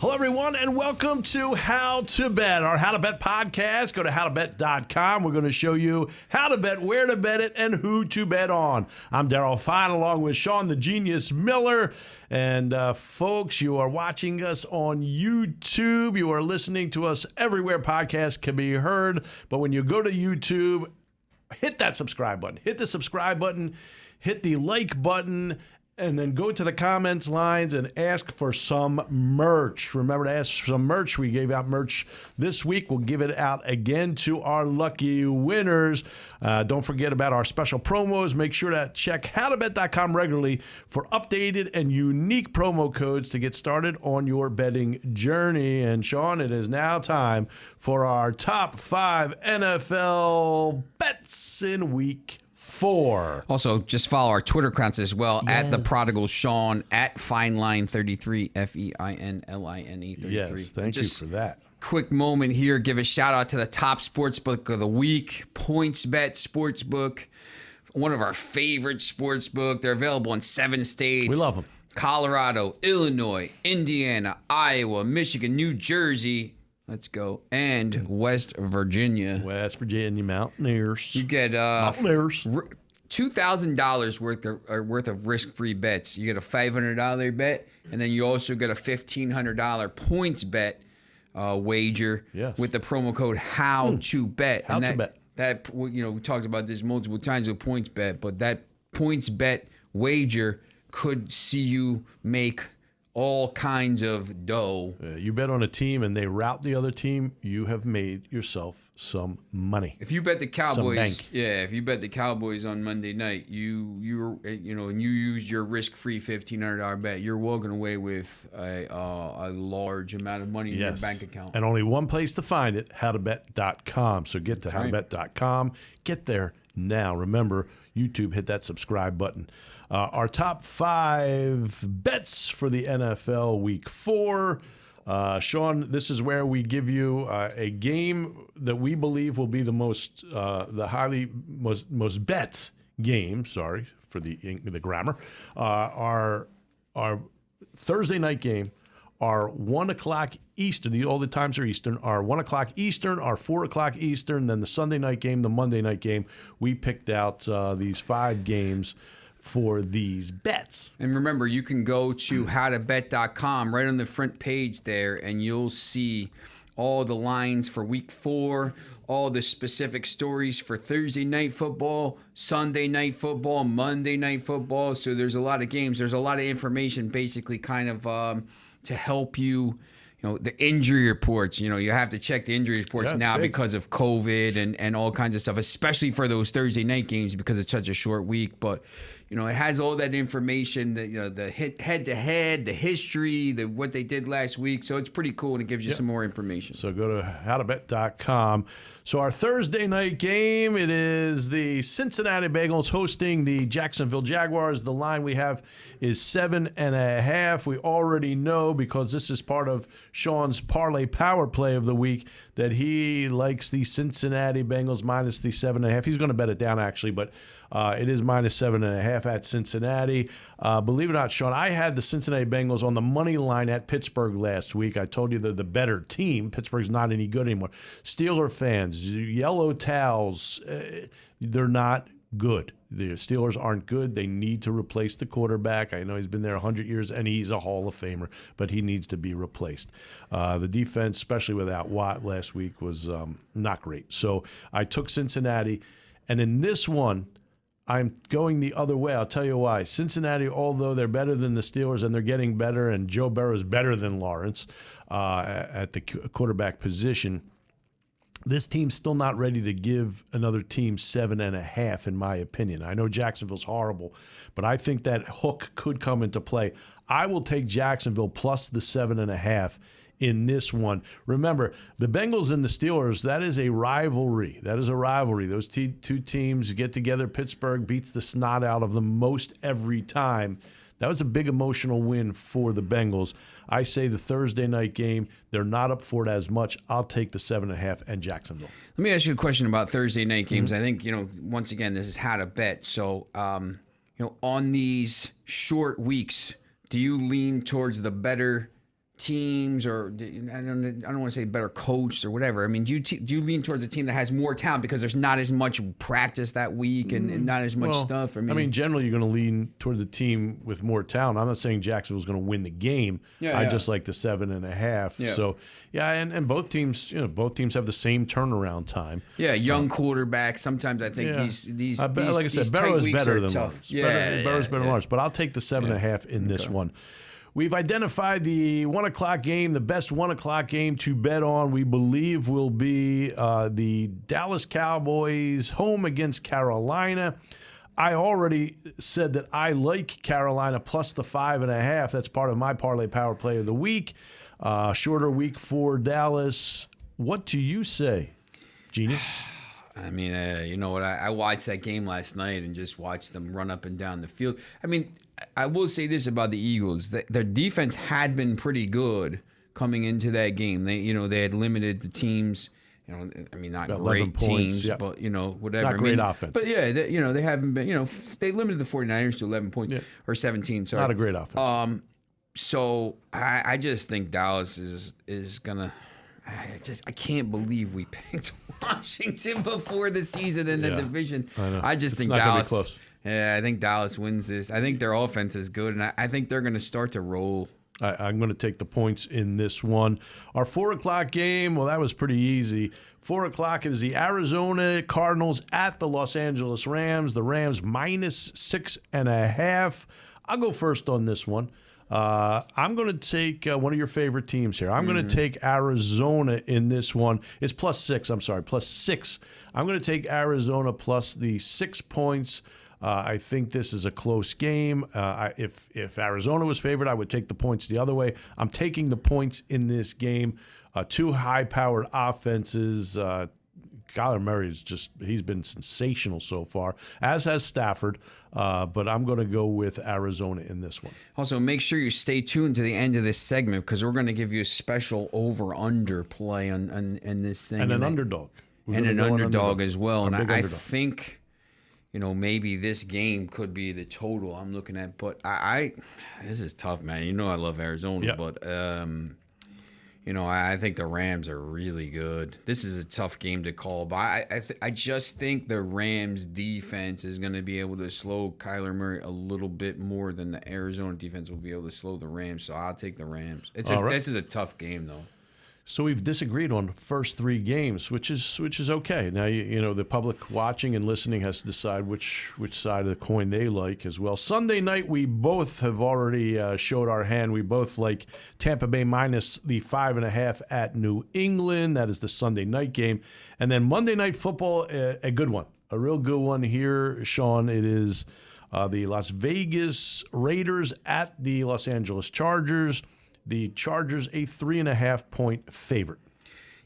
Hello, everyone, and welcome to How to Bet, our How to Bet podcast. Go to howtobet.com. We're going to show you how to bet, where to bet it, and who to bet on. I'm Daryl Sean, along with Sean the Genius Miller. And folks, you are watching us on YouTube. You are listening to us everywhere podcasts can be heard. But when you go to YouTube, hit that subscribe button. Hit the subscribe button. Hit the like button. And then go to the comments lines and ask for some merch. Remember to ask for some merch. We gave out merch this week. We'll give it out again to our lucky winners. Don't forget about our special promos. Make sure to check howtobet.com regularly for updated and unique promo codes to get started on your betting journey. And Sean, it is now time for our top 5 NFL bets in week 4. Also, just follow our Twitter accounts as well, at the Prodigal Sean, at Fineline33, FEINLINE 33. Yes, thank you for that. Quick moment here, give a shout out to the top sportsbook of the week, PointsBet Sportsbook, one of our favorite sportsbook. They're available in 7 states. We love them. Colorado, Illinois, Indiana, Iowa, Michigan, New Jersey. Let's go. And West Virginia. West Virginia Mountaineers. You get Mountaineers. $2,000 worth of risk-free bets. You get a $500 bet, and then you also get a $1,500 points bet wager with the promo code HOWTOBET. How to bet. That, you know, we talked about this multiple times with points bet, but that points bet wager could see you make all kinds of dough. You bet on a team and they rout the other team, you have made yourself some money. If you bet the Cowboys, if you bet the Cowboys on Monday night, and you used your risk-free $1,500 bet, you're walking away with a large amount of money in your bank account. And only one place to find it, howtobet.com. So get to howtobet.com. Get there now. Remember, YouTube, hit that subscribe button. Our top 5 bets for the NFL Week 4. Sean, this is where we give you a game that we believe will be the most bet game. Sorry for the grammar. Our Thursday night game. Our 1 o'clock Eastern, all the times are Eastern, our 1 o'clock Eastern, our 4 o'clock Eastern, then the Sunday night game, the Monday night game. We picked out these 5 games for these bets. And remember, you can go to howtobet.com right on the front page there, and you'll see all the lines for week 4, all the specific stories for Thursday night football, Sunday night football, Monday night football. So there's a lot of games. There's a lot of information basically kind of to help you. You know, the injury reports, you have to check the injury reports now because of COVID and all kinds of stuff, especially for those Thursday night games because it's such a short week. But, it has all that information, the head-to-head, the history, what they did last week. So it's pretty cool, and it gives you some more information. So go to howtobet.com. So our Thursday night game, it is the Cincinnati Bengals hosting the Jacksonville Jaguars. The line we have is 7.5. We already know, because this is part of Sean's parlay power play of the week, that he likes the Cincinnati Bengals minus the 7.5. He's going to bet it down, actually, but it is minus 7.5 at Cincinnati. Believe it or not, Sean, I had the Cincinnati Bengals on the money line at Pittsburgh last week. I told you they're the better team. Pittsburgh's not any good anymore. Steeler fans, yellow towels, they're not good. The Steelers aren't good. They need to replace the quarterback. I know he's been there 100 years, and he's a Hall of Famer, but he needs to be replaced. The defense, especially without Watt last week, was not great. So I took Cincinnati, and in this one, I'm going the other way. I'll tell you why. Cincinnati, although they're better than the Steelers and they're getting better, and Joe Burrow is better than Lawrence at the quarterback position, this team's still not ready to give another team 7.5, in my opinion. I know Jacksonville's horrible, but I think that hook could come into play. I will take Jacksonville plus the 7.5 in this one. Remember, the Bengals and the Steelers, that is a rivalry. Those two teams get together. Pittsburgh beats the snot out of them most every time. That was a big emotional win for the Bengals. I say the Thursday night game, they're not up for it as much. I'll take the 7.5 and Jacksonville. Let me ask you a question about Thursday night games. I think, once again, this is how to bet. So, on these short weeks, do you lean towards the better teams, or I don't want to say better coached or whatever. I mean, do you lean towards a team that has more talent because there's not as much practice that week and not as much stuff? I mean, generally you're going to lean toward the team with more talent. I'm not saying Jacksonville's going to win the game. I just like the 7.5. Yeah. So and both teams, both teams have the same turnaround time. Yeah, young quarterback. Sometimes I think these like I said, Burrow is better than Lawrence. Burrow's better than Lawrence, but I'll take the 7.5 in this one. We've identified the 1 o'clock game. The best 1 o'clock game to bet on, we believe, will be the Dallas Cowboys home against Carolina. I already said that I like Carolina plus the 5.5. That's part of my parlay power play of the week. Shorter week for Dallas. What do you say, Genius? I mean, you know what? I watched that game last night and just watched them run up and down the field. I mean, I will say this about the Eagles: their defense had been pretty good coming into that game. They had limited the teams. I mean, not great teams, but whatever. Not great offense. But yeah, they haven't been. They limited the 49ers to 11 points or 17. Sorry, not a great offense. So I just think Dallas is gonna. I can't believe we picked Washington before the season in the division. I just think Dallas. Gonna be close. Yeah, I think Dallas wins this. I think their offense is good, and I think they're going to start to roll. I'm going to take the points in this one. Our 4 o'clock game, well, that was pretty easy. 4 o'clock is the Arizona Cardinals at the Los Angeles Rams. The Rams minus 6.5. I'll go first on this one. I'm going to take one of your favorite teams here. I'm going to take Arizona in this one. It's plus 6. I'm sorry, plus 6. I'm going to take Arizona plus the 6 points. I think this is a close game. If Arizona was favored, I would take the points the other way. I'm taking the points in this game. Two high-powered offenses. Kyler Murray he's been sensational so far, as has Stafford. But I'm going to go with Arizona in this one. Also, make sure you stay tuned to the end of this segment because we're going to give you a special over/under play on this thing. And an underdog. And an underdog as well. And I think, maybe this game could be the total I'm looking at. But this is tough, man. I love Arizona, but I think the Rams are really good. This is a tough game to call, but I just think the Rams defense is going to be able to slow Kyler Murray a little bit more than the Arizona defense will be able to slow the Rams. So I'll take the Rams. This is a tough game, though. So we've disagreed on the first 3 games, which is okay. Now the public watching and listening has to decide which side of the coin they like as well. Sunday night, we both have already showed our hand. We both like Tampa Bay minus the 5.5 at New England. That is the Sunday night game, and then Monday Night Football, a good one, a real good one here, Sean. It is the Las Vegas Raiders at the Los Angeles Chargers. The Chargers, a 3.5-point favorite.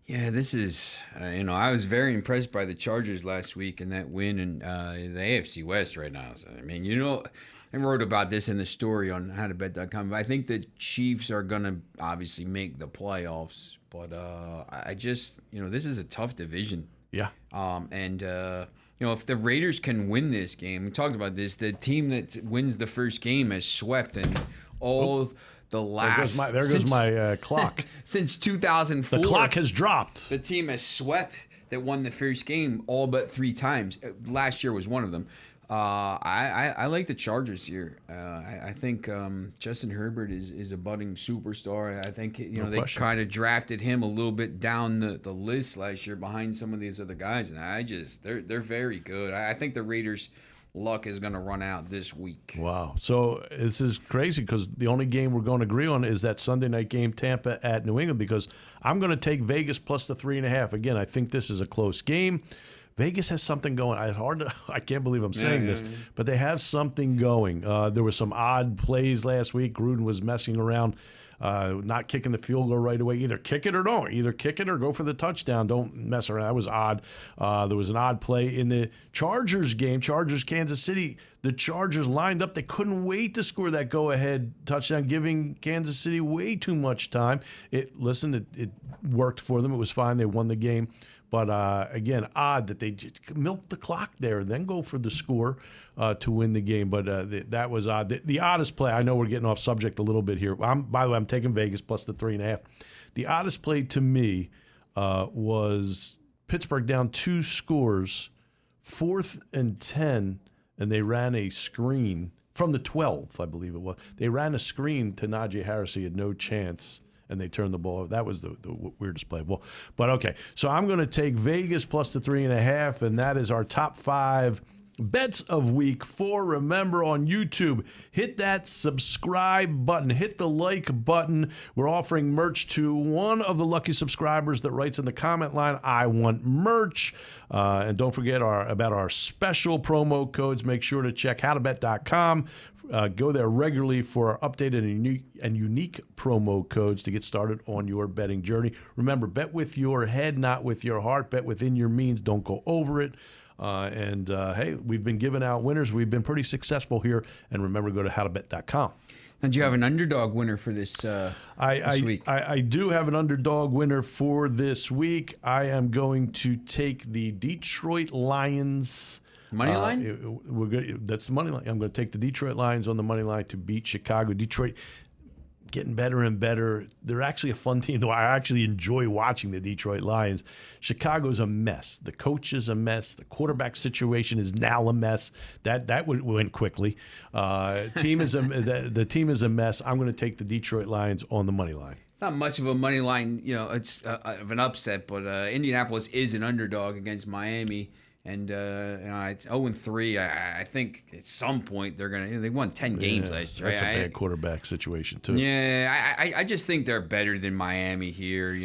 Yeah, this is, I was very impressed by the Chargers last week in that win in the AFC West right now. So, I mean, I wrote about this in the story on howtobet.com. But I think the Chiefs are going to obviously make the playoffs. But I just, this is a tough division. Yeah. If the Raiders can win this game, we talked about this, the team that wins the first game has swept and all the last... There goes my clock. Since 2004. The clock has dropped. The team has swept that won the first game all but 3 times. Last year was one of them. I like the Chargers here. I think Justin Herbert is a budding superstar. I think they kind of drafted him a little bit down the list last year behind some of these other guys, and they're very good. I think the Raiders' luck is going to run out this week. Wow. So this is crazy because the only game we're going to agree on is that Sunday night game, Tampa at New England, because I'm going to take Vegas plus the 3.5. Again, I think this is a close game. Vegas has something going. I can't believe I'm saying this, but they have something going. There were some odd plays last week. Gruden was messing around, not kicking the field goal right away. Either kick it or don't. Either kick it or go for the touchdown. Don't mess around. That was odd. There was an odd play in the Chargers game. Chargers, Kansas City. the Chargers lined up. They couldn't wait to score that go-ahead touchdown, giving Kansas City way too much time. It worked for them. It was fine. They won the game. But again, odd that they just milked the clock there and then go for the score to win the game. But that was odd. The oddest play, I know we're getting off subject a little bit here. By the way, I'm taking Vegas plus the 3.5. The oddest play to me was Pittsburgh down 2 scores, 4th and 10, and they ran a screen from the 12, I believe it was. They ran a screen to Najee Harris. He had no chance. And they turned the ball over. That was the weirdest play. Well, but okay. So I'm going to take Vegas plus the 3.5, and that is our top 5 bets of week 4. Remember, on YouTube, hit that subscribe button. Hit the like button. We're offering merch to one of the lucky subscribers that writes in the comment line, I want merch. And don't forget about our special promo codes. Make sure to check howtobet.com. Go there regularly for our updated and unique promo codes to get started on your betting journey. Remember, bet with your head, not with your heart. Bet within your means. Don't go over it. Hey, we've been giving out winners. We've been pretty successful here. And remember, go to howtobet.com. And do you have an underdog winner for this week? I do have an underdog winner for this week. I am going to take the Detroit Lions. Money line? We're good. That's the money line. I'm going to take the Detroit Lions on the money line to beat Chicago. Detroit getting better and better. They're actually a fun team, though. I actually enjoy watching the Detroit Lions. Chicago's a mess. The coach is a mess. The quarterback situation is now a mess. That went quickly. The team is a mess. I'm going to take the Detroit Lions on the money line. It's not much of a money line, it's of an upset, but Indianapolis is an underdog against Miami. And it's 0-3. I think at some point they're gonna. They won 10 games last year. That's a bad quarterback situation too. Yeah, I just think they're better than Miami here.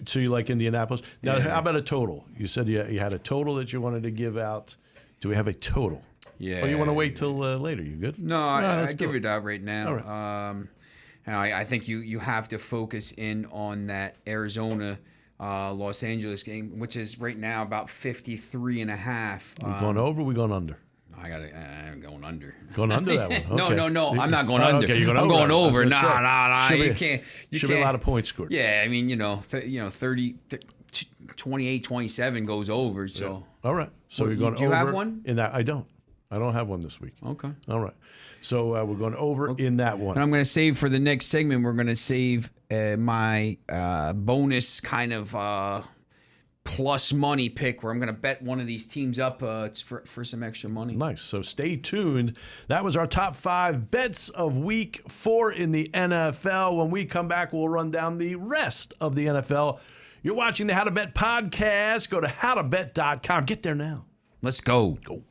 So you like Indianapolis? Now, how about a total? You said you had a total that you wanted to give out. Do we have a total? Yeah. Or you want to wait till later? You good? No, I give it out right now. All right. I think you have to focus in on that Arizona. Los Angeles game, which is right now about 53.5. We going over? We going under? I'm going under. Going under that one? Okay. No. I'm not going under. Okay, you're going I'm over. going over. Nah. You can't. Should be a lot of points scored. Yeah, I mean, 30, 28, 27 goes over. So. Yeah. All right. So you're going over. Do you have one? In that, I don't have one this week. Okay. All right. So we're going over in that one. And I'm going to save for the next segment. We're going to save my bonus kind of plus money pick where I'm going to bet one of these teams up for some extra money. Nice. So stay tuned. That was our top 5 bets of week 4 in the NFL. When we come back, we'll run down the rest of the NFL. You're watching the How to Bet podcast. Go to howtobet.com. Get there now. Let's go. Go.